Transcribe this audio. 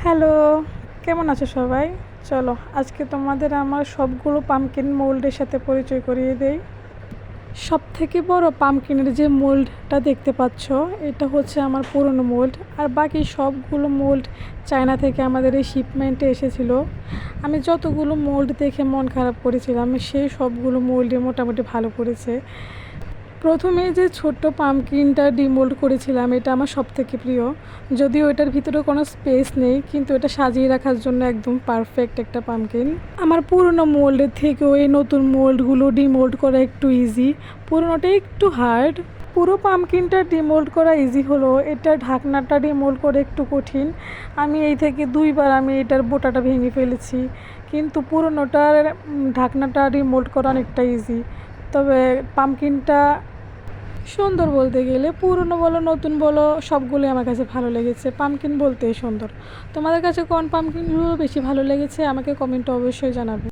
Hello, কেমন আছো সবাই? চলো আজকে তোমাদের আমার সবগুলো পামকিন মোল্ডের সাথে পরিচয় করিয়ে দেই। সবথেকে বড় পামকিনের যে মোল্ডটা দেখতে পাচ্ছ, এটা হচ্ছে আমার পুরনো মোল্ড। আর বাকি সবগুলো মোল্ড চায়না থেকে আমাদের এই শিপমেন্টে এসেছিলো। আমি যতগুলো মোল্ড দেখে মন খারাপ করেছিলাম, সেই সবগুলো মোল্ডই মোটামুটি ভালো করেছে। প্রথমে যে ছোট্ট পামকিনটা ডিমোল্ড করেছিলাম, এটা আমার সবথেকে প্রিয়। যদিও এটার ভিতরে কোনো স্পেস নেই, কিন্তু এটা সাজিয়ে রাখার জন্য একদম পারফেক্ট একটা পামকিন। আমার পুরনো মোল্ডের থেকেও এই নতুন মোল্ডগুলো ডিমোল্ড করা একটু ইজি, পুরনোটা একটু হার্ড। পুরো পামকিনটা ডিমোল্ড করা ইজি হলো, এটার ঢাকনাটা ডিমোল্ড করে একটু কঠিন। আমি এই থেকে দুইবার এটার বোটাটা ভেঙে ফেলেছি, কিন্তু পুরনোটার ঢাকনাটা ডিমোল্ড করা অনেকটা ইজি। তবে পামকিনটা সুন্দর বলতে গেলে পুরনো বলো নতুন বলো সবগুলোই আমার কাছে ভালো লেগেছে। পামকিন বলতেই সুন্দর। তোমাদের কাছে কোন পামকিনগুলো বেশি ভালো লেগেছে আমাকে কমেন্টে অবশ্যই জানাবে।